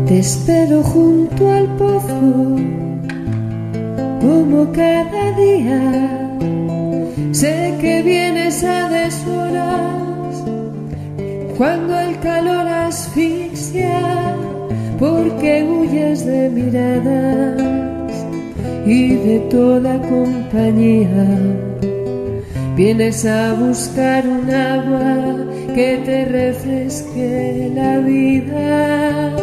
Te espero junto al pozo, como cada día. Sé que vienes a deshoras, cuando el calor asfixia, porque huyes de miradas y de toda compañía. Vienes a buscar un agua que te refresque la vida.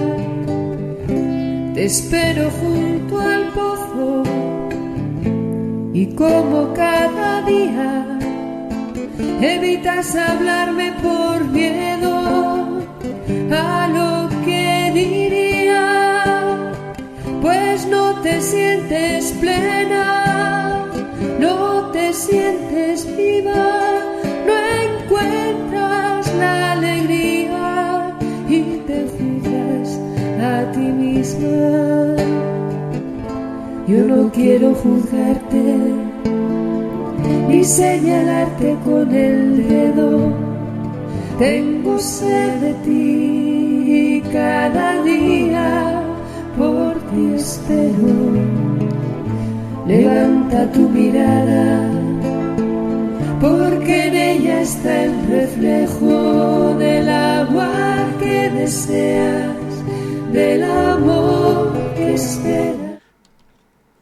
Te espero junto al pozo y como cada día evitas hablarme por miedo a lo que diría, pues no te sientes plena, no te sientes viva, no encuentras la alegría y te juzgas a ti misma. Yo no quiero juzgarte ni señalarte con el dedo. Tengo sed de ti y cada día por ti espero. Levanta tu mirada, porque en ella está el reflejo del agua que deseas, del amor que esperas.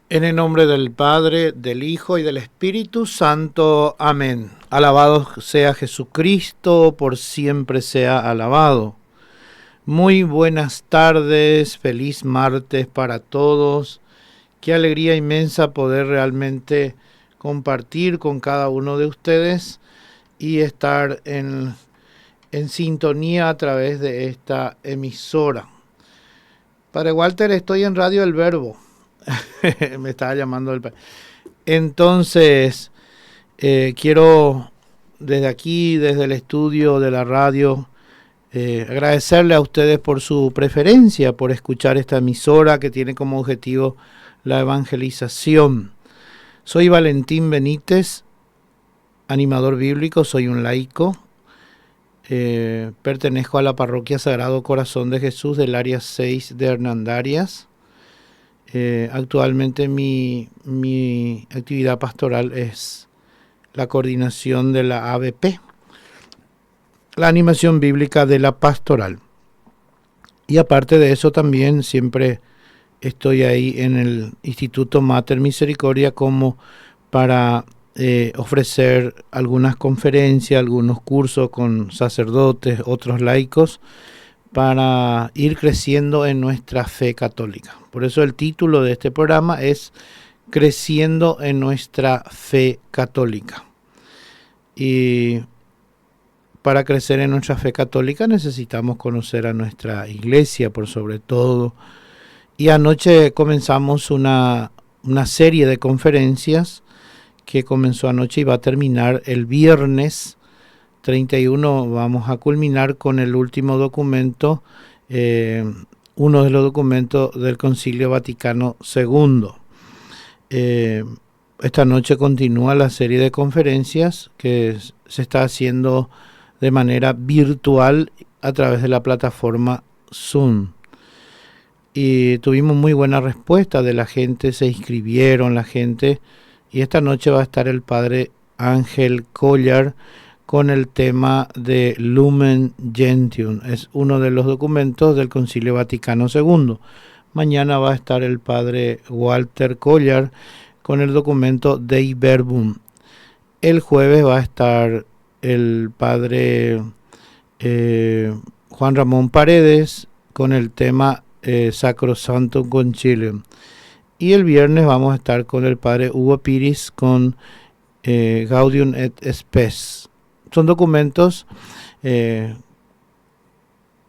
En el nombre del Padre, del Hijo y del Espíritu Santo. Amén. Alabado sea Jesucristo, por siempre sea alabado. Muy buenas tardes, feliz martes para todos. Qué alegría inmensa poder realmente compartir con cada uno de ustedes y estar en sintonía a través de esta emisora. Padre Walter, estoy en Radio El Verbo. Me estaba llamando el... Entonces, quiero desde aquí, desde el estudio de la radio, agradecerle a ustedes por su preferencia, por escuchar esta emisora que tiene como objetivo la evangelización. Soy Valentín Benítez, animador bíblico, soy un laico. Pertenezco a la parroquia Sagrado Corazón de Jesús del área 6 de Hernandarias. Actualmente mi actividad pastoral es la coordinación de la ABP, la animación bíblica de la pastoral. Y aparte de eso también siempre estoy ahí en el Instituto Mater Misericordia como para ofrecer algunas conferencias, algunos cursos con sacerdotes, otros laicos, para ir creciendo en nuestra fe católica. Por eso el título de este programa es Creciendo en nuestra fe católica. Y para crecer en nuestra fe católica necesitamos conocer a nuestra iglesia por sobre todo. Y anoche comenzamos una serie de conferencias que comenzó anoche y va a terminar el viernes 31. Vamos a culminar con el último documento, uno de los documentos del Concilio Vaticano II. Esta noche continúa la serie de conferencias que se está haciendo de manera virtual a través de la plataforma Zoom. Y tuvimos muy buena respuesta de la gente, se inscribieron la gente, y esta noche va a estar el padre Ángel Collar con el tema de Lumen Gentium. Es uno de los documentos del Concilio Vaticano II. Mañana va a estar el padre Walter Collar con el documento Dei Verbum. El jueves va a estar el padre Juan Ramón Paredes con el tema Sacrosanctum Concilium. Y el viernes vamos a estar con el padre Hugo Piris con Gaudium et Spes. Son documentos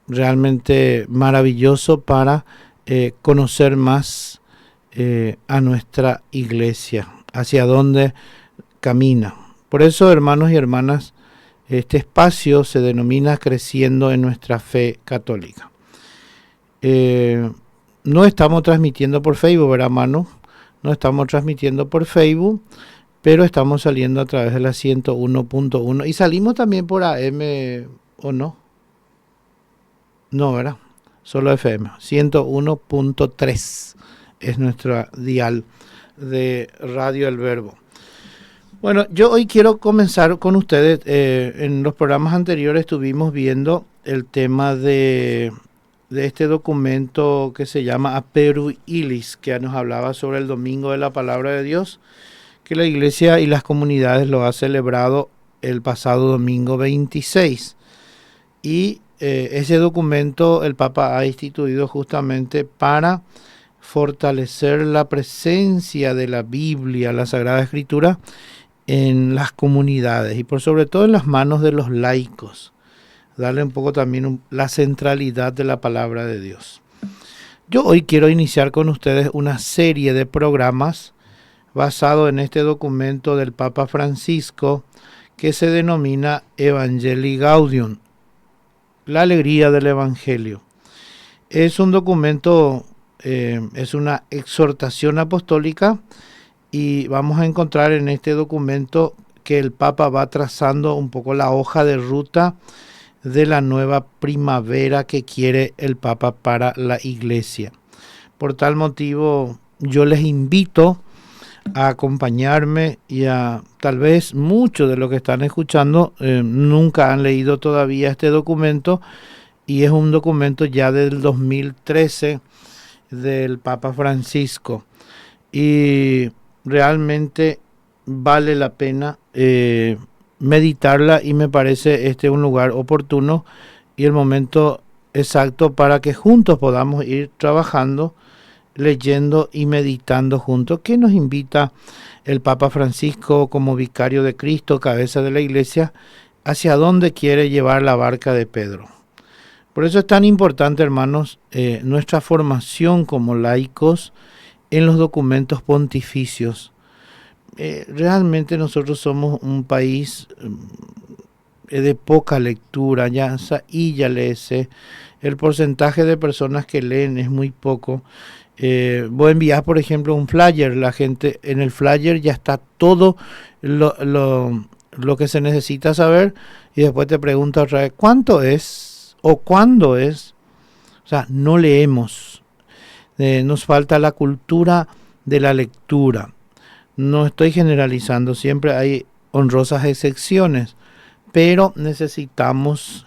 realmente maravillosos para conocer más a nuestra iglesia, hacia dónde camina. Por eso, hermanos y hermanas, este espacio se denomina Creciendo en nuestra fe católica. No estamos transmitiendo por Facebook, ¿verdad, Manu? No estamos transmitiendo por Facebook, pero estamos saliendo a través de la 101.1 y salimos también por AM, ¿o no? No, ¿verdad? Solo FM. 101.3 es nuestro dial de Radio El Verbo. Bueno, yo hoy quiero comenzar con ustedes. En los programas anteriores estuvimos viendo el tema de este documento que se llama Aperu Ilis, que nos hablaba sobre el Domingo de la Palabra de Dios, que la Iglesia y las comunidades lo ha celebrado el pasado domingo 26. Y ese documento el Papa ha instituido justamente para fortalecer la presencia de la Biblia, la Sagrada Escritura, en las comunidades y por sobre todo en las manos de los laicos. Darle un poco también la centralidad de la palabra de Dios. Yo hoy quiero iniciar con ustedes una serie de programas basado en este documento del Papa Francisco que se denomina Evangelii Gaudium, la alegría del Evangelio. Es un documento, es una exhortación apostólica y vamos a encontrar en este documento que el Papa va trazando un poco la hoja de ruta de la nueva primavera que quiere el Papa para la Iglesia. Por tal motivo, yo les invito a acompañarme y a tal vez muchos de los que están escuchando nunca han leído todavía este documento y es un documento ya del 2013 del Papa Francisco y realmente vale la pena meditarla y me parece este un lugar oportuno y el momento exacto para que juntos podamos ir trabajando, leyendo y meditando juntos. ¿Qué nos invita el Papa Francisco como vicario de Cristo, cabeza de la Iglesia, hacia dónde quiere llevar la barca de Pedro? Por eso es tan importante, hermanos, nuestra formación como laicos en los documentos pontificios. Realmente nosotros somos un país de poca lectura, ya leese. El porcentaje de personas que leen es muy poco. Voy a enviar, por ejemplo, un flyer. La gente en el flyer ya está todo lo que se necesita saber y después te pregunta otra vez ¿cuánto es? ¿O cuándo es? O sea, no leemos. Nos falta la cultura de la lectura. No estoy generalizando, siempre hay honrosas excepciones, pero necesitamos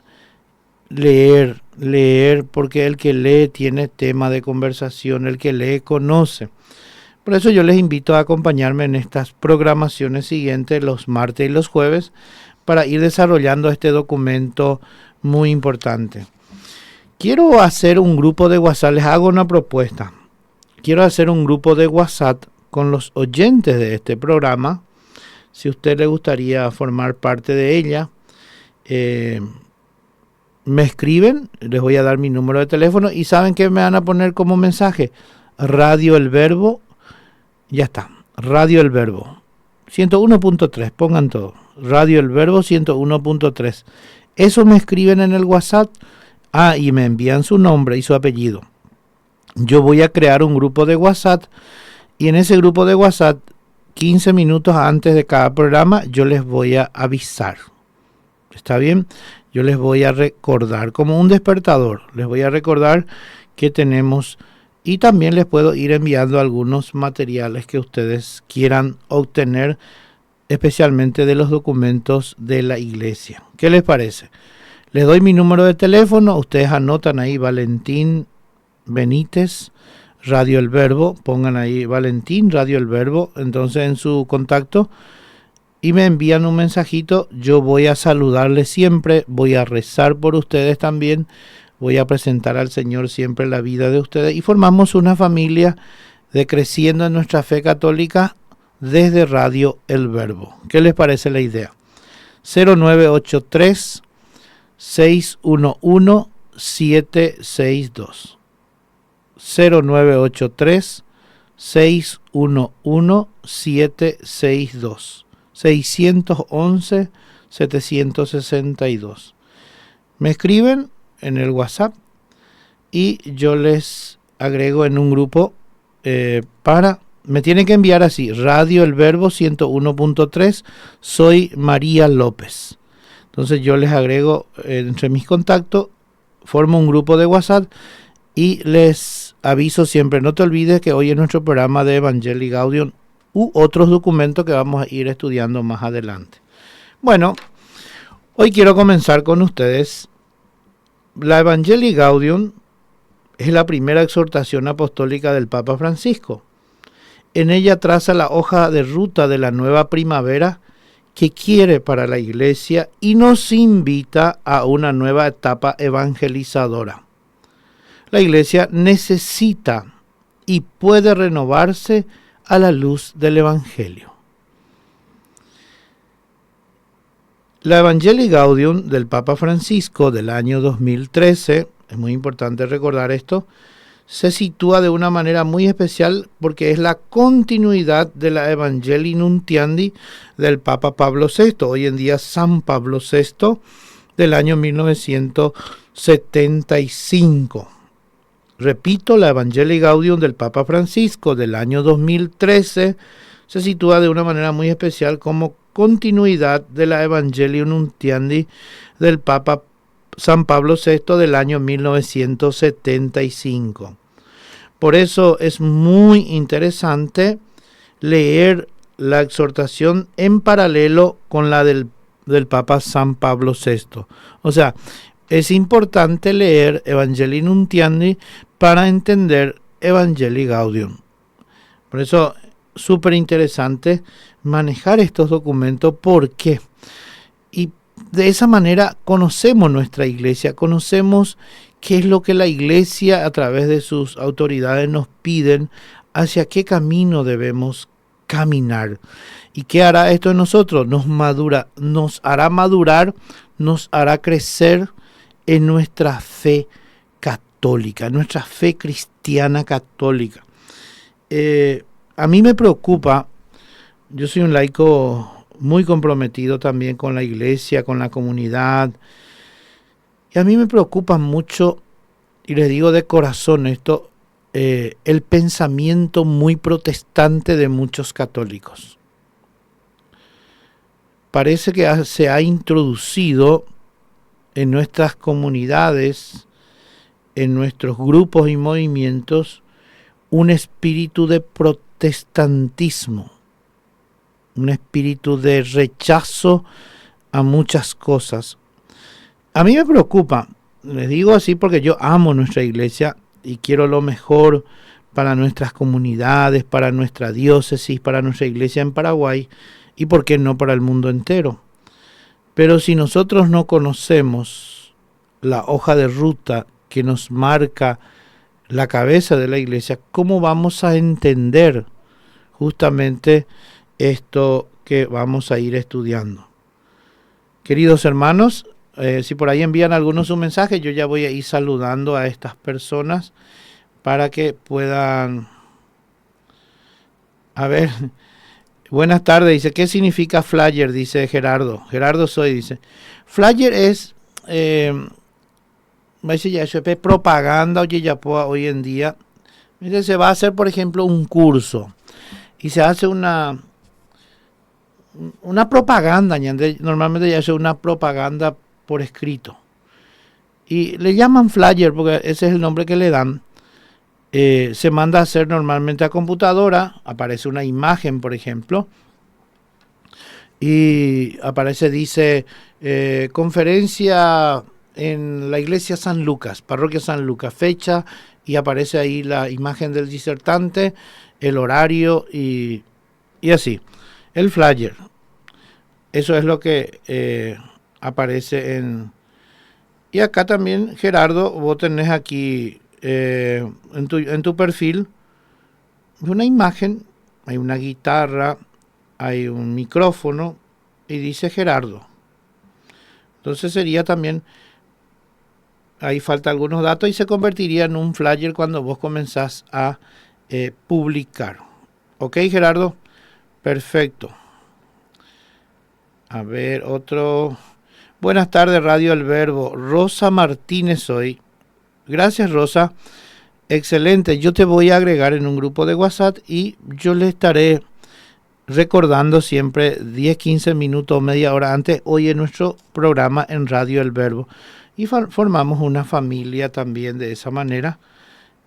leer, porque el que lee tiene tema de conversación, el que lee conoce. Por eso yo les invito a acompañarme en estas programaciones siguientes, los martes y los jueves, para ir desarrollando este documento muy importante. Quiero hacer un grupo de WhatsApp, les hago una propuesta. Quiero hacer un grupo de WhatsApp con los oyentes de este programa. Si a usted le gustaría formar parte de ella, me escriben, les voy a dar mi número de teléfono y ¿saben qué me van a poner como mensaje? Radio El Verbo, ya está, Radio El Verbo 101.3, pongan todo, Radio El Verbo 101.3. Eso me escriben en el WhatsApp, y me envían su nombre y su apellido. Yo voy a crear un grupo de WhatsApp y en ese grupo de WhatsApp, 15 minutos antes de cada programa, yo les voy a avisar. ¿Está bien? Yo les voy a recordar, como un despertador, les voy a recordar que tenemos y también les puedo ir enviando algunos materiales que ustedes quieran obtener, especialmente de los documentos de la Iglesia. ¿Qué les parece? Les doy mi número de teléfono, ustedes anotan ahí Valentín Benítez, Radio El Verbo, pongan ahí Valentín, Radio El Verbo, entonces en su contacto y me envían un mensajito, yo voy a saludarles siempre, voy a rezar por ustedes también, voy a presentar al Señor siempre la vida de ustedes y formamos una familia de creciendo en nuestra fe católica desde Radio El Verbo. ¿Qué les parece la idea? 0983 611 762 0983 611 762 611 762. Me escriben en el WhatsApp y yo les agrego en un grupo para me tienen que enviar así, Radio El Verbo 101.3, soy María López. Entonces yo les agrego entre mis contactos, formo un grupo de WhatsApp y les aviso siempre, no te olvides que hoy es nuestro programa de Evangelii Gaudium u otros documentos que vamos a ir estudiando más adelante. Bueno, hoy quiero comenzar con ustedes. La Evangelii Gaudium es la primera exhortación apostólica del Papa Francisco. En ella traza la hoja de ruta de la nueva primavera que quiere para la Iglesia y nos invita a una nueva etapa evangelizadora. La Iglesia necesita y puede renovarse a la luz del Evangelio. La Evangelii Gaudium del Papa Francisco del año 2013, es muy importante recordar esto, se sitúa de una manera muy especial porque es la continuidad de la Evangelii Nuntiandi del Papa Pablo VI, hoy en día San Pablo VI, del año 1975. Repito, la Evangelii Gaudium del Papa Francisco del año 2013 se sitúa de una manera muy especial como continuidad de la Evangelii Nuntiandi del Papa San Pablo VI del año 1975. Por eso es muy interesante leer la exhortación en paralelo con la del Papa San Pablo VI. O sea, es importante leer Evangelii Nuntiandi para entender Evangelii Gaudium. Por eso, súper interesante manejar estos documentos. ¿Por qué? Y de esa manera conocemos nuestra iglesia, conocemos qué es lo que la iglesia a través de sus autoridades nos piden, hacia qué camino debemos caminar. ¿Y qué hará esto en nosotros? Nos hará madurar, nos hará crecer en nuestra fe católica, nuestra fe cristiana católica. A mí me preocupa, yo soy un laico muy comprometido también con la iglesia, con la comunidad, y a mí me preocupa mucho, y les digo de corazón esto, el pensamiento muy protestante de muchos católicos. Parece que se ha introducido en nuestras comunidades, en nuestros grupos y movimientos, un espíritu de protestantismo, un espíritu de rechazo a muchas cosas. A mí me preocupa, les digo así porque yo amo nuestra iglesia y quiero lo mejor para nuestras comunidades, para nuestra diócesis, para nuestra iglesia en Paraguay y por qué no para el mundo entero. Pero si nosotros no conocemos la hoja de ruta que nos marca la cabeza de la iglesia, ¿cómo vamos a entender justamente esto que vamos a ir estudiando? Queridos hermanos, si por ahí envían algunos un mensaje, yo ya voy a ir saludando a estas personas para que puedan... A ver, buenas tardes, dice, ¿qué significa flyer? Dice Gerardo. Gerardo Soy, dice. Flyer es... propaganda, oye, ya hoy en día. Dice, se va a hacer, por ejemplo, un curso y se hace una propaganda, normalmente ya hace una propaganda por escrito y le llaman flyer porque ese es el nombre que le dan. Se manda a hacer normalmente a computadora, aparece una imagen, por ejemplo, y aparece, dice, conferencia en la iglesia San Lucas, parroquia San Lucas, fecha, y aparece ahí la imagen del disertante, el horario y así. El flyer, eso es lo que aparece en... Y acá también, Gerardo, vos tenés aquí en tu perfil una imagen, hay una guitarra, hay un micrófono y dice Gerardo. Entonces sería también... Ahí falta algunos datos y se convertiría en un flyer cuando vos comenzás a publicar. ¿Ok, Gerardo? Perfecto. A ver, otro. Buenas tardes, Radio El Verbo. Rosa Martínez hoy. Gracias, Rosa. Excelente, yo te voy a agregar en un grupo de WhatsApp y yo le estaré recordando siempre 10, 15 minutos, media hora antes, hoy en nuestro programa en Radio El Verbo. Y formamos una familia también de esa manera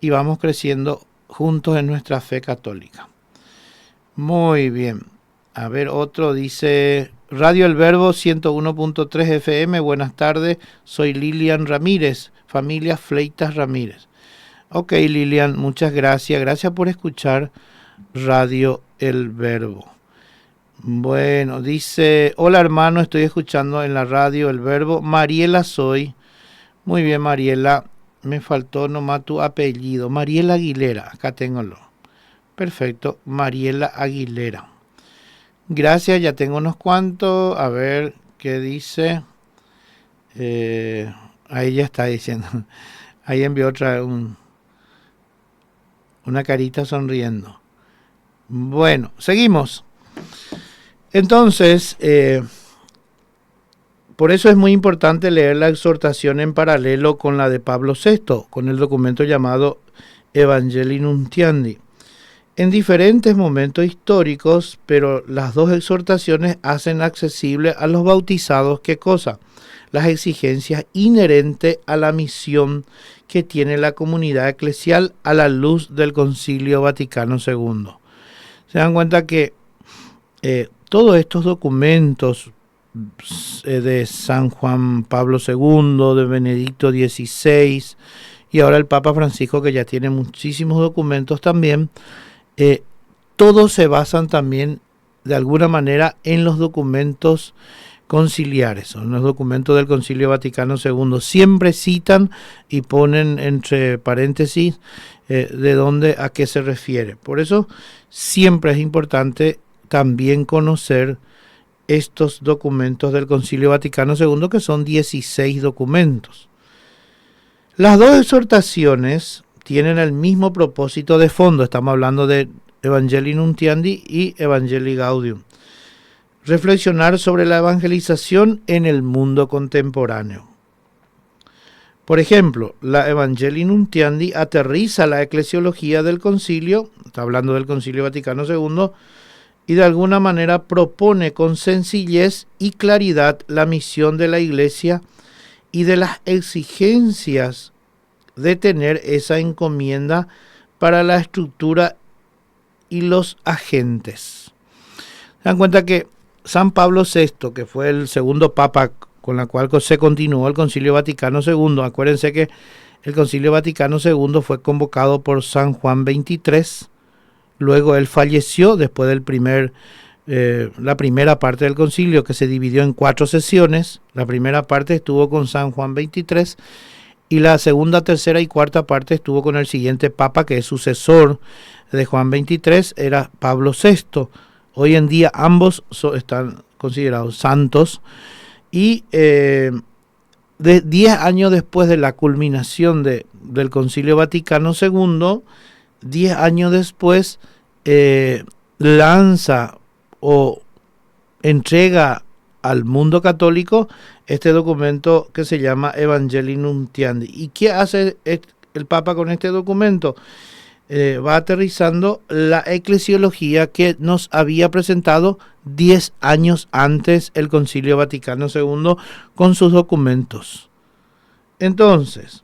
y vamos creciendo juntos en nuestra fe católica. Muy bien. A ver, otro dice, Radio El Verbo 101.3 FM, buenas tardes, soy Lilian Ramírez, familia Fleitas Ramírez. Ok, Lilian, muchas gracias. Gracias por escuchar Radio El Verbo. Bueno, dice, hola hermano, estoy escuchando en la radio El Verbo. Mariela soy. Muy bien, Mariela. Me faltó nomás tu apellido. Mariela Aguilera. Acá tengo. Perfecto, Mariela Aguilera. Gracias, ya tengo unos cuantos. A ver, ¿qué dice? Ahí ya está diciendo. Ahí envió otra una carita sonriendo. Bueno, seguimos. Entonces, por eso es muy importante leer la exhortación en paralelo con la de Pablo VI, con el documento llamado Evangelii Nuntiandi. En diferentes momentos históricos, pero las dos exhortaciones hacen accesible a los bautizados, ¿qué cosa? Las exigencias inherentes a la misión que tiene la comunidad eclesial a la luz del Concilio Vaticano II. Se dan cuenta que todos estos documentos de San Juan Pablo II, de Benedicto XVI y ahora el Papa Francisco, que ya tiene muchísimos documentos también, todos se basan también de alguna manera en los documentos conciliares, son los documentos del Concilio Vaticano II. Siempre citan y ponen entre paréntesis de dónde, a qué se refiere. Por eso siempre es importante también conocer estos documentos del Concilio Vaticano II, que son 16 documentos. Las dos exhortaciones tienen el mismo propósito de fondo. Estamos hablando de Evangelii Nuntiandi y Evangelii Gaudium. Reflexionar sobre la evangelización en el mundo contemporáneo. Por ejemplo, la Evangelii Nuntiandi aterriza la eclesiología del concilio, está hablando del Concilio Vaticano II, y de alguna manera propone con sencillez y claridad la misión de la Iglesia y de las exigencias de tener esa encomienda para la estructura y los agentes. Se dan cuenta que San Pablo VI, que fue el segundo papa con la cual se continuó el Concilio Vaticano II, acuérdense que el Concilio Vaticano II fue convocado por San Juan XXIII, luego él falleció después del la primera parte del concilio, que se dividió en 4 sesiones. La primera parte estuvo con San Juan XXIII y la segunda, tercera y cuarta parte estuvo con el siguiente papa, que es sucesor de Juan XXIII, era Pablo VI. Hoy en día ambos están considerados santos y de 10 años después de la culminación del Concilio Vaticano II, 10 años después lanza o entrega al mundo católico este documento que se llama Evangelii Nuntiandi. ¿Y qué hace el Papa con este documento? Va aterrizando la eclesiología que nos había presentado 10 años antes el Concilio Vaticano II con sus documentos. Entonces,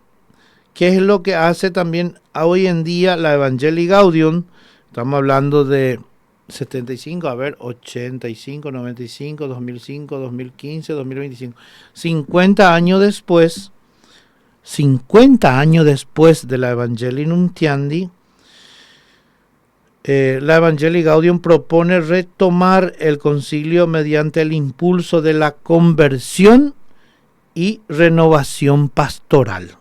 ¿qué es lo que hace también hoy en día la Evangelii Gaudium? Estamos hablando de 75, 85, 95, 2005, 2015, 2025. 50 años después de la Evangelii Nuntiandi, la Evangelii Gaudium propone retomar el concilio mediante el impulso de la conversión y renovación pastoral.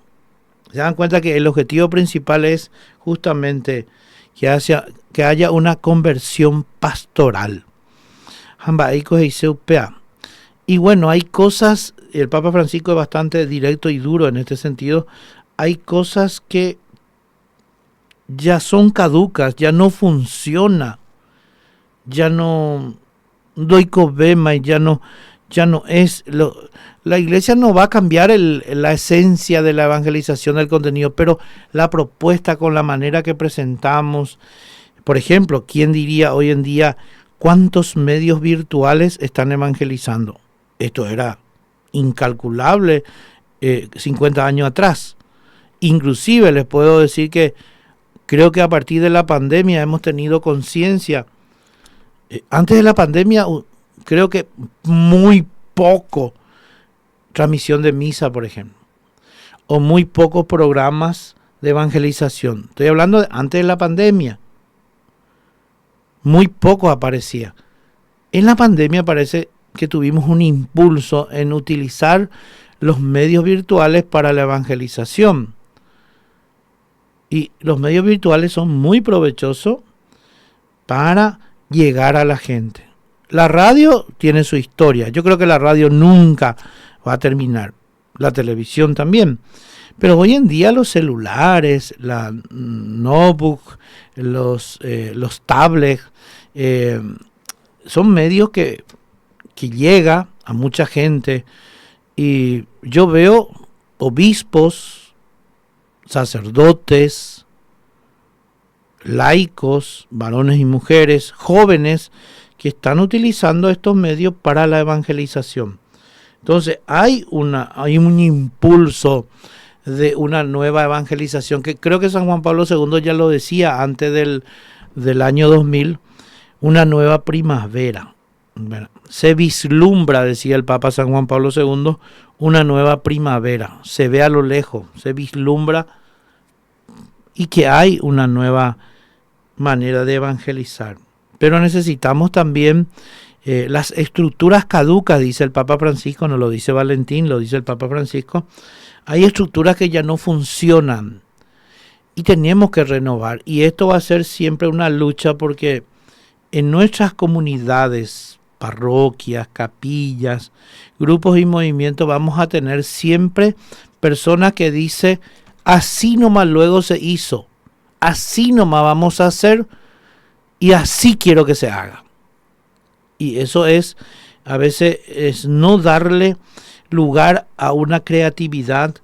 Se dan cuenta que el objetivo principal es justamente que haya una conversión pastoral. Y bueno, hay cosas, el Papa Francisco es bastante directo y duro en este sentido, hay cosas que ya son caducas, ya no funciona, ya no doy cobema y ya no es La iglesia no va a cambiar la esencia de la evangelización del contenido, pero la propuesta con la manera que presentamos. Por ejemplo, ¿quién diría hoy en día cuántos medios virtuales están evangelizando? Esto era incalculable 50 años atrás. Inclusive les puedo decir que creo que a partir de la pandemia hemos tenido conciencia. Antes de la pandemia creo que muy poco transmisión de misa, por ejemplo, o muy pocos programas de evangelización. Estoy hablando de antes de la pandemia. Muy poco aparecía. En la pandemia parece que tuvimos un impulso en utilizar los medios virtuales para la evangelización. Y los medios virtuales son muy provechosos para llegar a la gente. La radio tiene su historia. Yo creo que la radio nunca va a terminar. La televisión también. Pero hoy en día los celulares, la notebook, los tablets, son medios que llega a mucha gente. Y yo veo obispos, sacerdotes, laicos, varones y mujeres, jóvenes, que están utilizando estos medios para la evangelización. Entonces hay un impulso de una nueva evangelización, que creo que San Juan Pablo II ya lo decía antes del año 2000, una nueva primavera. Se vislumbra, decía el Papa San Juan Pablo II, una nueva primavera. Se ve a lo lejos, se vislumbra, y que hay una nueva manera de evangelizar. Pero necesitamos también las estructuras caducas, dice el Papa Francisco, no lo dice Valentín, lo dice el Papa Francisco. Hay estructuras que ya no funcionan y tenemos que renovar. Y esto va a ser siempre una lucha, porque en nuestras comunidades, parroquias, capillas, grupos y movimientos, vamos a tener siempre personas que dicen: así nomás luego se hizo, así nomás vamos a hacer y así quiero que se haga. Y eso es, a veces, es no darle lugar a una creatividad,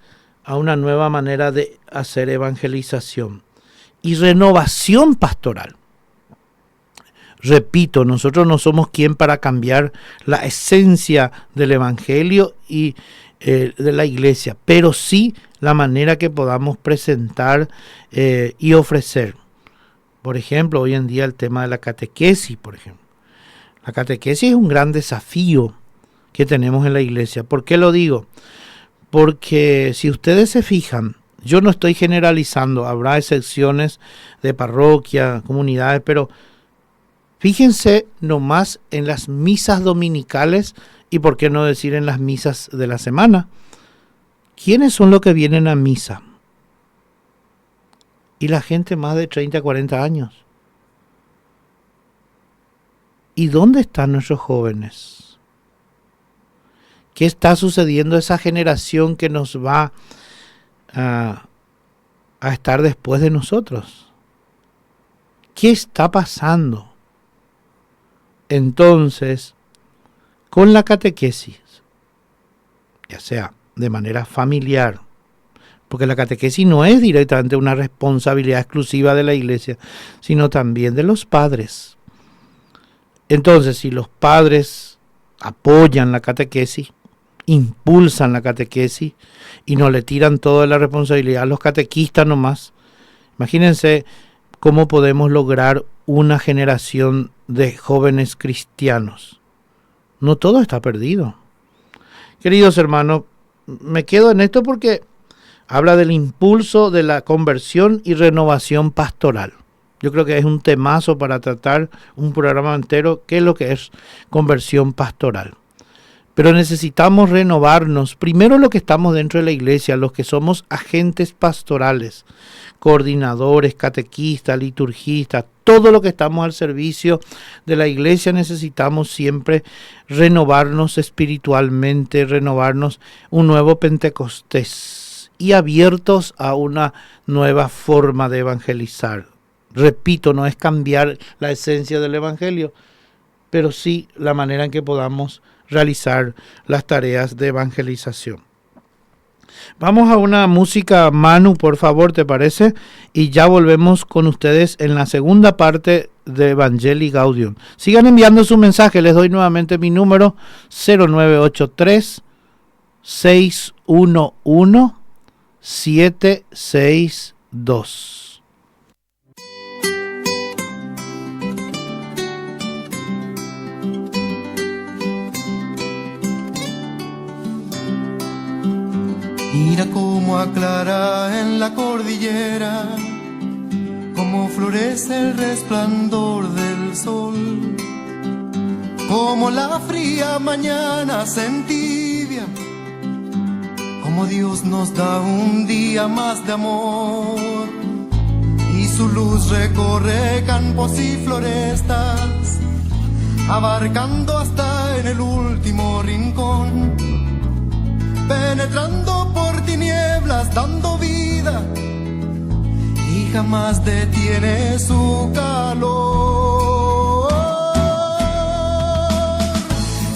a una nueva manera de hacer evangelización y renovación pastoral. Repito, nosotros no somos quien para cambiar la esencia del evangelio y de la iglesia, pero sí la manera que podamos presentar y ofrecer. Por ejemplo, hoy en día el tema de la catequesis, por ejemplo. La catequesis es un gran desafío que tenemos en la iglesia. ¿Por qué lo digo? Porque si ustedes se fijan, yo no estoy generalizando, habrá excepciones de parroquia, comunidades, pero fíjense nomás en las misas dominicales y por qué no decir en las misas de la semana. ¿Quiénes son los que vienen a misa? Y la gente más de 30, 40 años. ¿Y dónde están nuestros jóvenes? ¿Qué está sucediendo a esa generación que nos va a estar después de nosotros? ¿Qué está pasando? Entonces, con la catequesis, ya sea de manera familiar, porque la catequesis no es directamente una responsabilidad exclusiva de la iglesia, sino también de los padres. Entonces, si los padres apoyan la catequesis, impulsan la catequesis y no le tiran toda la responsabilidad a los catequistas nomás, imagínense cómo podemos lograr una generación de jóvenes cristianos. No todo está perdido. Queridos hermanos, me quedo en esto porque habla del impulso de la conversión y renovación pastoral. Yo creo que es un temazo para tratar un programa entero, qué es lo que es conversión pastoral. Pero necesitamos renovarnos. Primero los que estamos dentro de la iglesia, los que somos agentes pastorales, coordinadores, catequistas, liturgistas, todo lo que estamos al servicio de la iglesia, necesitamos siempre renovarnos espiritualmente, renovarnos un nuevo Pentecostés y abiertos a una nueva forma de evangelizar. Repito, no es cambiar la esencia del evangelio, pero sí la manera en que podamos realizar las tareas de evangelización. Vamos a una música, Manu, por favor, ¿te parece? Y ya volvemos con ustedes en la segunda parte de Evangelii Gaudium. Sigan enviando su mensaje, les doy nuevamente mi número 0983 611 762. Mira cómo aclara en la cordillera, cómo florece el resplandor del sol, cómo la fría mañana se entibia, cómo Dios nos da un día más de amor, y su luz recorre campos y florestas, abarcando hasta en el último rincón, penetrando por tinieblas, dando vida, y jamás detiene su calor.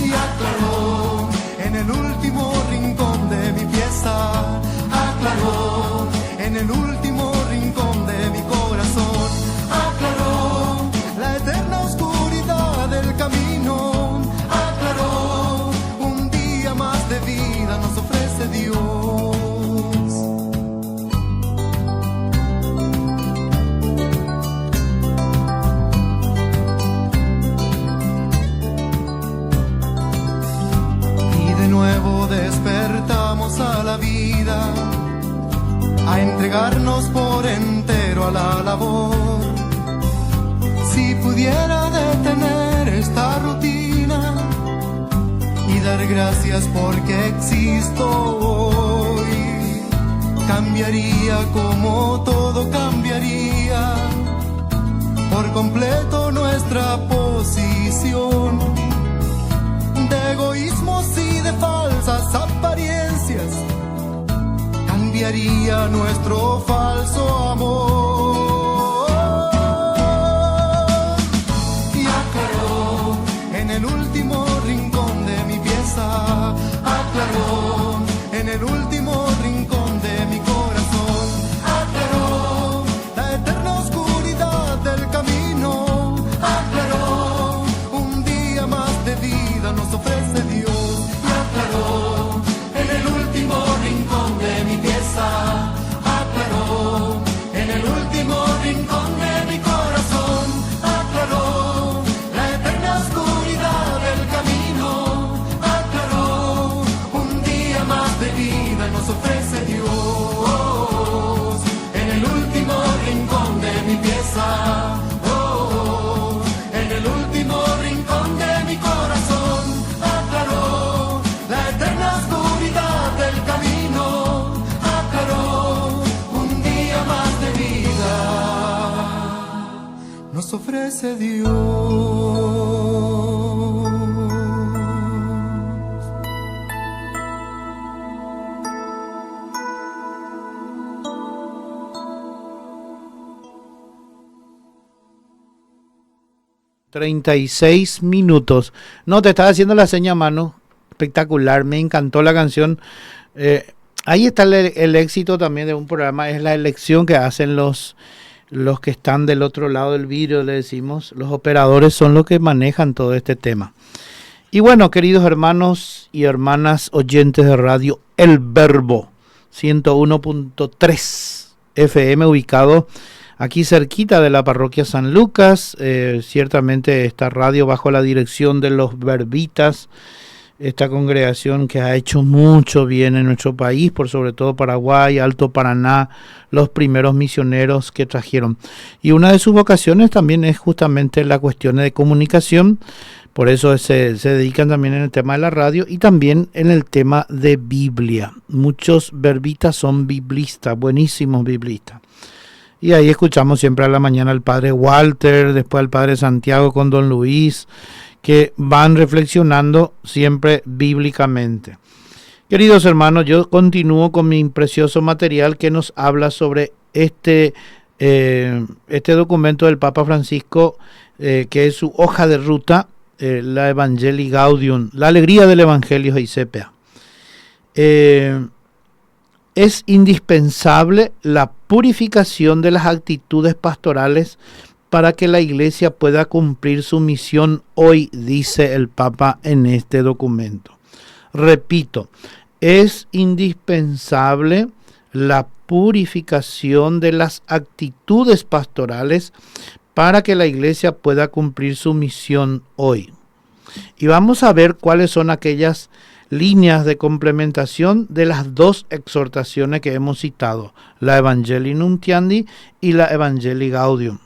Y aclaró en el último rincón de mi pieza, aclaró en el último rincón de mi corazón, aclaró la eterna oscuridad del camino, aclaró un día más de vida nos ofrece Dios. Y de nuevo despertamos a la vida, a entregarnos por entero a la labor. Si pudiera detener esta rutina y dar gracias porque existo hoy, cambiaría como todo cambiaría, por completo nuestra posición de egoísmos y de falsas apariencias, cambiaría nuestro falso amor. Y aclaró en el último rincón de mi pieza, aclaró en el último rincón de mi corazón, aclaró la eterna oscuridad del camino, aclaró un día más de vida nos ofrece Dios. Y aclaró en el último rincón de mi pieza, aclaró en el último rincón de mi corazón, aclaró la eterna oscuridad del camino, aclaró un día más de vida nos ofrece Dios. En el último rincón de mi pieza, oh, en el último rincón de mi corazón, aclaró la eterna oscuridad del camino, aclaró un día más de vida nos ofrece Dios. 36 minutos. No, te estaba haciendo la seña, mano. Espectacular, me encantó la canción. Ahí está el éxito también de un programa, es la elección que hacen los que están del otro lado del vidrio, le decimos. Los operadores son los que manejan todo este tema. Y bueno, queridos hermanos y hermanas oyentes de radio, El Verbo 101.3 FM, ubicado aquí cerquita de la parroquia San Lucas. Ciertamente esta radio bajo la dirección de los verbitas, esta congregación que ha hecho mucho bien en nuestro país, por sobre todo Paraguay, Alto Paraná, los primeros misioneros que trajeron. Y una de sus vocaciones también es justamente la cuestión de comunicación, por eso se dedican también en el tema de la radio y también en el tema de Biblia. Muchos verbitas son biblistas, buenísimos biblistas. Y ahí escuchamos siempre a la mañana al padre Walter, después al padre Santiago con don Luis, que van reflexionando siempre bíblicamente. Queridos hermanos, yo continúo con mi precioso material que nos habla sobre este documento del Papa Francisco, que es su hoja de ruta la Evangelii Gaudium, la alegría del Evangelio Giuseppe. Es indispensable la purificación de las actitudes pastorales para que la Iglesia pueda cumplir su misión hoy, dice el Papa en este documento. Repito, es indispensable la purificación de las actitudes pastorales para que la Iglesia pueda cumplir su misión hoy. Y vamos a ver cuáles son aquellas líneas de complementación de las dos exhortaciones que hemos citado, la Evangelii Nuntiandi y la Evangelii Gaudium.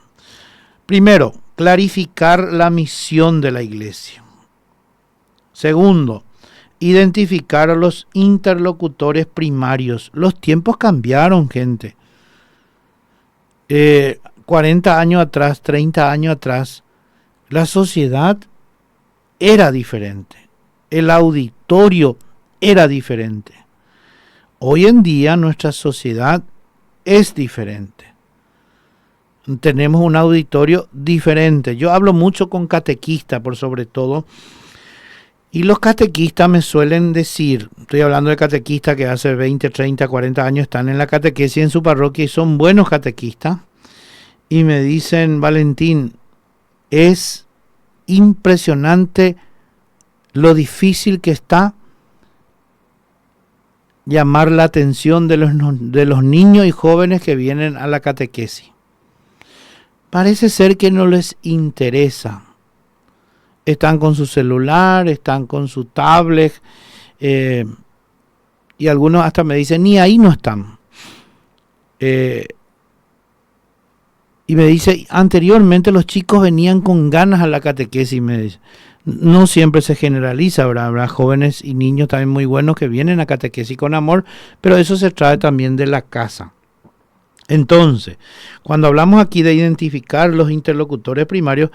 Primero, clarificar la misión de la Iglesia. Segundo, identificar a los interlocutores primarios. Los tiempos cambiaron, gente. 40 años atrás, 30 años atrás, la sociedad era diferente. El auditorio era diferente. Hoy en día nuestra sociedad es diferente. Tenemos un auditorio diferente. Yo hablo mucho con catequistas, por sobre todo, y los catequistas me suelen decir, estoy hablando de catequistas que hace 20, 30, 40 años están en la catequesis en su parroquia y son buenos catequistas, y me dicen: Valentín, es impresionante lo difícil que está llamar la atención de los niños y jóvenes que vienen a la catequesis. Parece ser que no les interesa. Están con su celular, están con su tablet, y algunos hasta me dicen, ni ahí no están. Y me dice, anteriormente los chicos venían con ganas a la catequesis, me dice. No siempre se generaliza, ¿verdad? Habrá jóvenes y niños también muy buenos que vienen a catequesis con amor, pero eso se trae también de la casa. Entonces, cuando hablamos aquí de identificar los interlocutores primarios,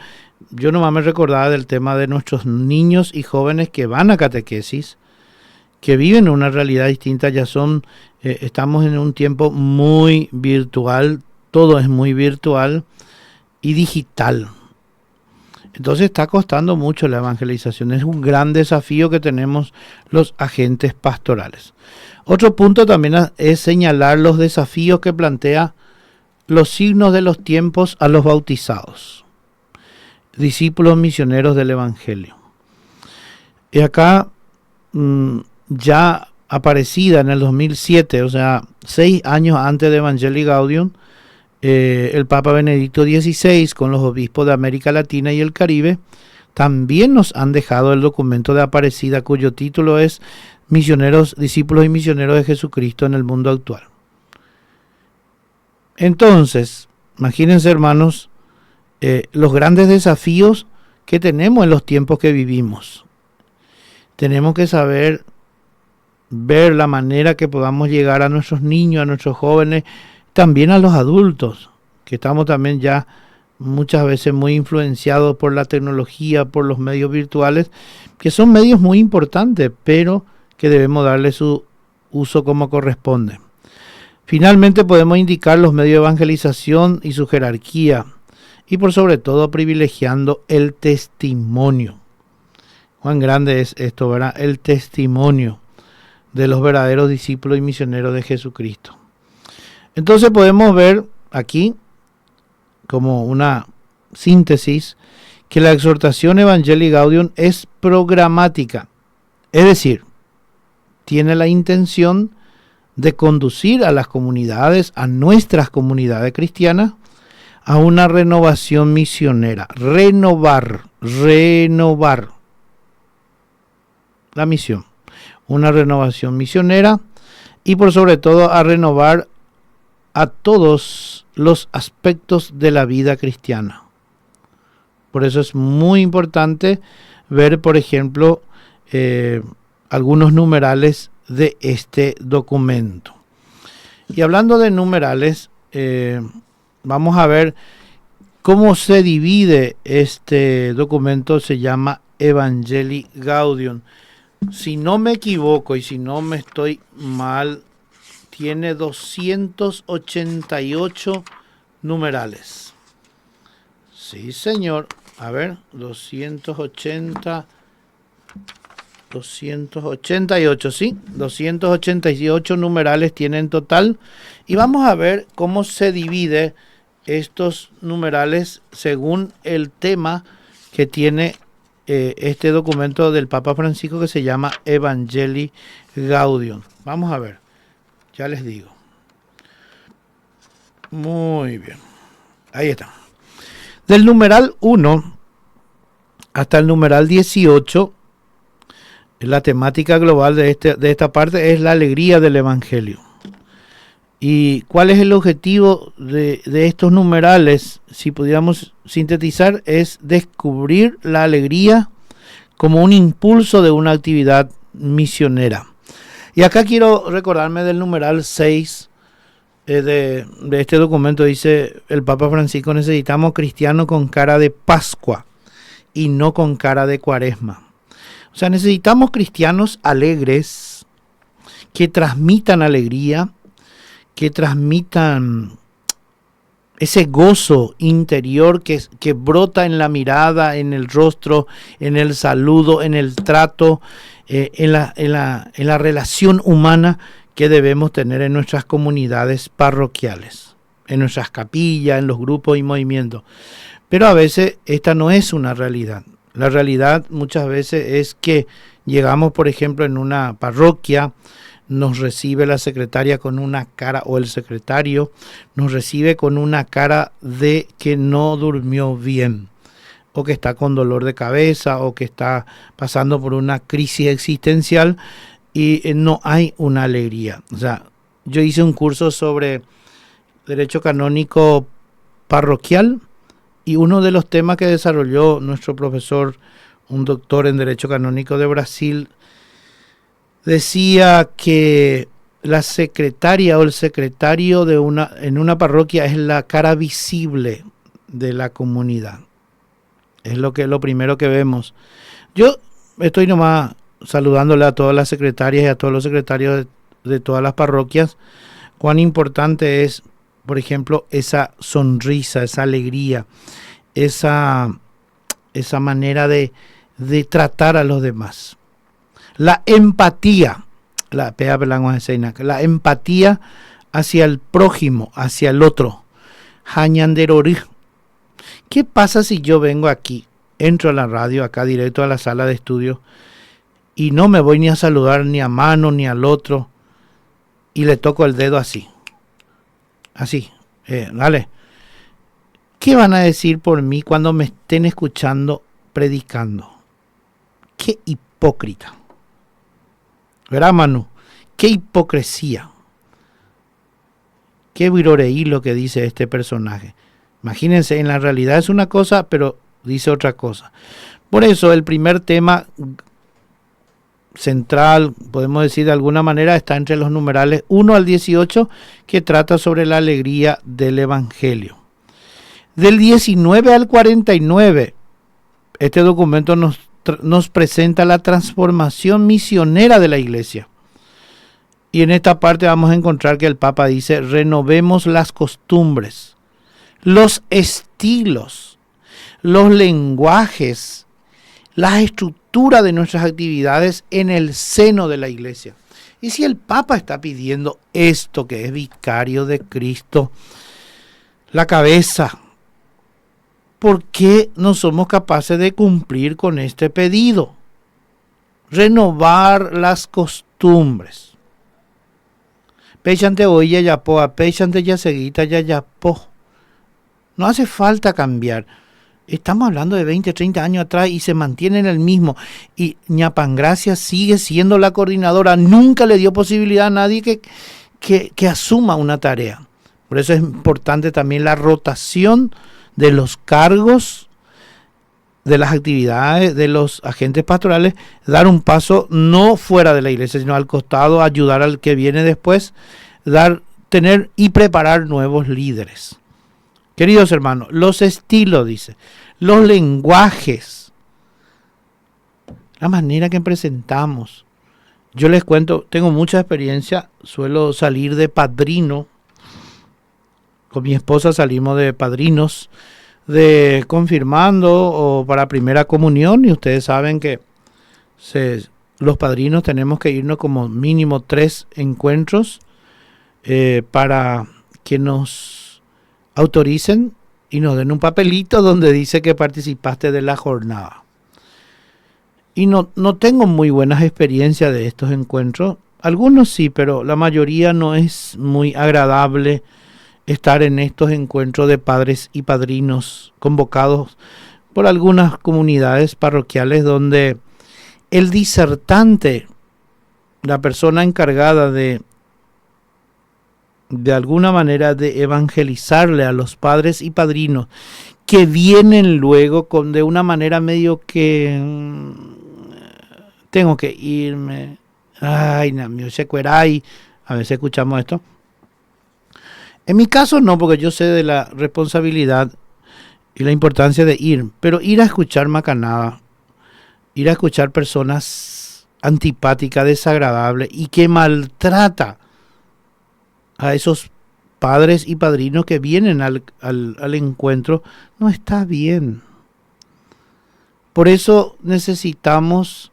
yo nomás me recordaba del tema de nuestros niños y jóvenes que van a catequesis, que viven una realidad distinta. Estamos en un tiempo muy virtual, todo es muy virtual y digital. Entonces está costando mucho la evangelización. Es un gran desafío que tenemos los agentes pastorales. Otro punto también es señalar los desafíos que plantea los signos de los tiempos a los bautizados, discípulos misioneros del Evangelio. Y acá, ya aparecida en el 2007, o sea, 6 años antes de Evangelii Gaudium, el Papa Benedicto XVI con los obispos de América Latina y el Caribe también nos han dejado el documento de Aparecida, cuyo título es Misioneros, discípulos y misioneros de Jesucristo en el mundo actual. Entonces, imagínense, hermanos, los grandes desafíos que tenemos en los tiempos que vivimos. Tenemos que saber ver la manera que podamos llegar a nuestros niños, a nuestros jóvenes, también a los adultos, que estamos también ya muchas veces muy influenciados por la tecnología, por los medios virtuales, que son medios muy importantes, pero que debemos darle su uso como corresponde. Finalmente podemos indicar los medios de evangelización y su jerarquía, y por sobre todo privilegiando el testimonio. Cuán grande es esto, ¿verdad? El testimonio de los verdaderos discípulos y misioneros de Jesucristo. Entonces podemos ver aquí, como una síntesis, que la exhortación Evangelii Gaudium es programática, es decir, tiene la intención de conducir a las comunidades, a nuestras comunidades cristianas, a una renovación misionera, renovar la misión, una renovación misionera, y por sobre todo a renovar a todos los aspectos de la vida cristiana. Por eso es muy importante ver, por ejemplo, algunos numerales de este documento. Y hablando de numerales, vamos a ver cómo se divide este documento. Se llama Evangelii Gaudium. Si no me equivoco y si no me estoy mal, tiene 288 numerales. Sí, señor. A ver, 288, ¿sí? 288 numerales tiene en total. Y vamos a ver cómo se divide estos numerales según el tema que tiene este documento del Papa Francisco, que se llama Evangelii Gaudium. Vamos a ver, ya les digo. Muy bien, ahí está. Del numeral 1 hasta el numeral 18, la temática global de esta parte es la alegría del Evangelio. ¿Y cuál es el objetivo de estos numerales? Si pudiéramos sintetizar, es descubrir la alegría como un impulso de una actividad misionera. Y acá quiero recordarme del numeral 6 de este documento. Dice el Papa Francisco: necesitamos cristianos con cara de Pascua y no con cara de Cuaresma. O sea, necesitamos cristianos alegres, que transmitan alegría, que transmitan ese gozo interior que brota en la mirada, en el rostro, en el saludo, en el trato, en la relación humana que debemos tener en nuestras comunidades parroquiales, en nuestras capillas, en los grupos y movimientos. Pero a veces esta no es una realidad. La realidad muchas veces es que llegamos, por ejemplo, en una parroquia, nos recibe la secretaria con una cara, o el secretario nos recibe con una cara de que no durmió bien, o que está con dolor de cabeza, o que está pasando por una crisis existencial, y no hay una alegría. O sea, yo hice un curso sobre derecho canónico parroquial, y uno de los temas que desarrolló nuestro profesor, un doctor en derecho canónico de Brasil, decía que la secretaria o el secretario en una parroquia es la cara visible de la comunidad. Es lo primero que vemos. Yo estoy nomás saludándole a todas las secretarias y a todos los secretarios de todas las parroquias. Cuán importante es, por ejemplo, esa sonrisa, esa alegría, esa manera de tratar a los demás. La empatía, la empatía hacia el prójimo, hacia el otro. ¿Qué pasa si yo vengo aquí, entro a la radio, acá directo a la sala de estudio, y no me voy ni a saludar ni a mano ni al otro, y le toco el dedo así? Así, dale. ¿Qué van a decir por mí cuando me estén escuchando predicando? ¡Qué hipócrita! ¿Verdad, Manu? ¡Qué hipocresía! ¡Qué viroreí lo que dice este personaje! Imagínense, en la realidad es una cosa, pero dice otra cosa. Por eso el primer tema central, podemos decir de alguna manera, está entre los numerales 1 al 18, que trata sobre la alegría del Evangelio. Del 19 al 49, este documento nos presenta la transformación misionera de la iglesia. Y en esta parte vamos a encontrar que el Papa dice: renovemos las costumbres, los estilos, los lenguajes, la estructura de nuestras actividades en el seno de la iglesia. Y si el Papa está pidiendo esto, que es vicario de Cristo, la cabeza, ¿por qué no somos capaces de cumplir con este pedido? Renovar las costumbres. Pechante oye yapoa, pechante ya seguita ya yapo. No hace falta cambiar. Estamos hablando de 20, 30 años atrás y se mantiene en el mismo. Y Ñapangracia sigue siendo la coordinadora. Nunca le dio posibilidad a nadie que asuma una tarea. Por eso es importante también la rotación de los cargos, de las actividades, de los agentes pastorales, dar un paso no fuera de la iglesia, sino al costado, ayudar al que viene después, tener y preparar nuevos líderes. Queridos hermanos, los estilos, dice, los lenguajes, la manera que presentamos. Yo les cuento, tengo mucha experiencia, suelo salir de padrino. Con mi esposa salimos de padrinos de confirmando o para primera comunión, y ustedes saben que los padrinos tenemos que irnos como mínimo 3 encuentros para que nos autoricen y nos den un papelito donde dice que participaste de la jornada. Y no tengo muy buenas experiencias de estos encuentros. Algunos sí, pero la mayoría no es muy agradable estar en estos encuentros de padres y padrinos convocados por algunas comunidades parroquiales donde el disertante, la persona encargada de alguna manera de evangelizarle a los padres y padrinos que vienen luego de una manera medio que tengo que irme, ay, namio, se cueray, a veces escuchamos esto. En mi caso no, porque yo sé de la responsabilidad y la importancia de ir, pero ir a escuchar macanada, ir a escuchar personas antipáticas, desagradables y que maltrata a esos padres y padrinos que vienen al encuentro, no está bien. Por eso necesitamos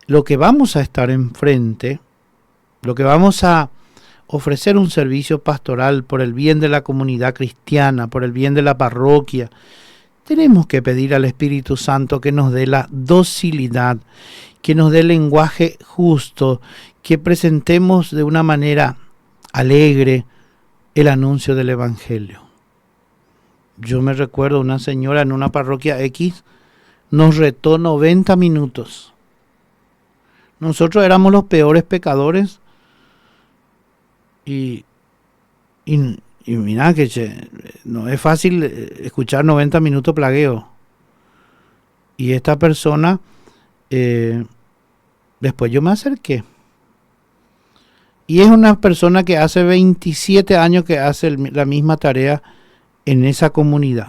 lo que vamos a estar enfrente, lo que vamos a ofrecer un servicio pastoral por el bien de la comunidad cristiana, por el bien de la parroquia. Tenemos que pedir al Espíritu Santo que nos dé la docilidad, que nos dé el lenguaje justo, que presentemos de una manera alegre el anuncio del Evangelio. Yo me recuerdo una señora en una parroquia X nos retó 90 minutos. Nosotros éramos los peores pecadores y mira que no es fácil escuchar 90 minutos plagueo. Y esta persona, después yo me acerqué. Y es una persona que hace 27 años que hace la misma tarea en esa comunidad.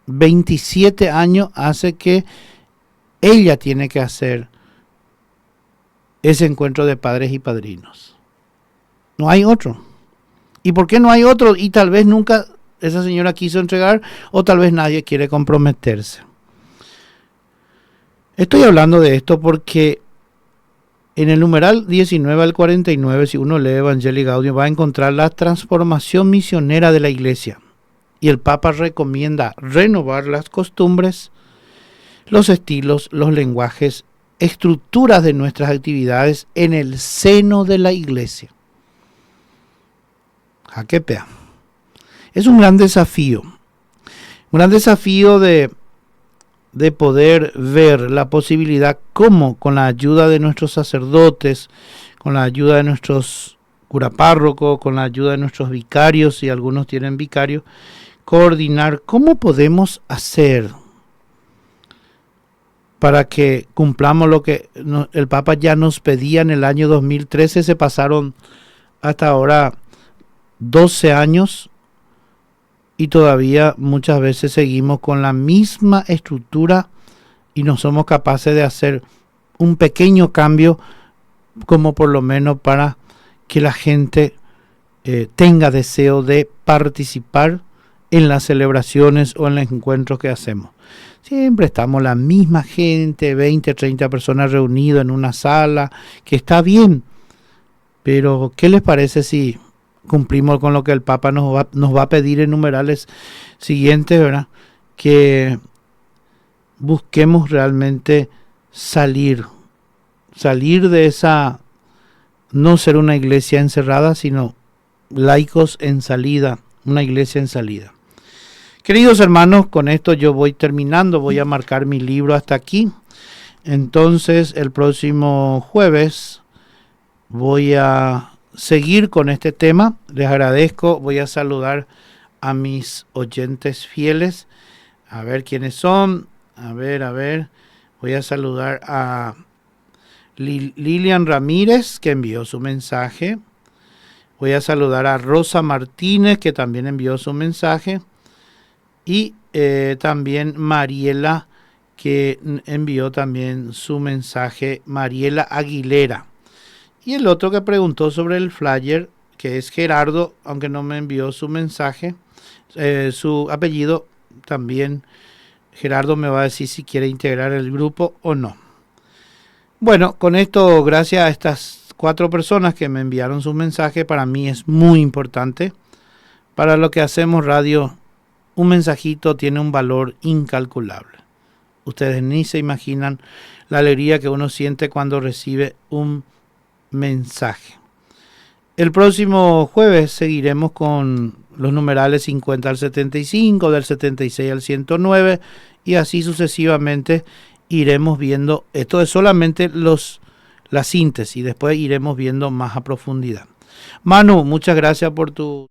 27 años hace que ella tiene que hacer ese encuentro de padres y padrinos. No hay otro. ¿Y por qué no hay otro? Y tal vez nunca esa señora quiso entregar, o tal vez nadie quiere comprometerse. Estoy hablando de esto porque en el numeral 19 al 49, si uno lee Evangelii Gaudium, va a encontrar la transformación misionera de la Iglesia. Y el Papa recomienda renovar las costumbres, los estilos, los lenguajes, estructuras de nuestras actividades en el seno de la Iglesia. Jaquepea. Es un gran desafío de poder ver la posibilidad cómo con la ayuda de nuestros sacerdotes, con la ayuda de nuestros curapárrocos, con la ayuda de nuestros vicarios, si algunos tienen vicarios, coordinar cómo podemos hacer para que cumplamos lo que el Papa ya nos pedía en el año 2013. Se pasaron hasta ahora 12 años y todavía muchas veces seguimos con la misma estructura y no somos capaces de hacer un pequeño cambio, como por lo menos para que la gente tenga deseo de participar en las celebraciones o en los encuentros que hacemos. Siempre estamos la misma gente, 20, 30 personas reunidas en una sala, que está bien, pero ¿qué les parece si cumplimos con lo que el Papa nos va a pedir en numerales siguientes, ¿verdad? Que busquemos realmente salir de esa, no ser una iglesia encerrada, sino laicos en salida, una iglesia en salida. Queridos hermanos, con esto yo voy terminando, voy a marcar mi libro hasta aquí. Entonces el próximo jueves voy a seguir con este tema. Les agradezco, voy a saludar a mis oyentes fieles, a ver quiénes son, a ver, voy a saludar a Lilian Ramírez, que envió su mensaje, voy a saludar a Rosa Martínez, que también envió su mensaje, y también Mariela, que envió también su mensaje, Mariela Aguilera. Y el otro que preguntó sobre el flyer, que es Gerardo, aunque no me envió su mensaje, su apellido. También Gerardo me va a decir si quiere integrar el grupo o no. Bueno, con esto, gracias a estas 4 personas que me enviaron sus mensajes, para mí es muy importante. Para lo que hacemos radio, un mensajito tiene un valor incalculable. Ustedes ni se imaginan la alegría que uno siente cuando recibe un mensaje. El próximo jueves seguiremos con los numerales 50 al 75, del 76 al 109 y así sucesivamente iremos viendo. Esto es solamente la síntesis, después iremos viendo más a profundidad. Manu, muchas gracias por tu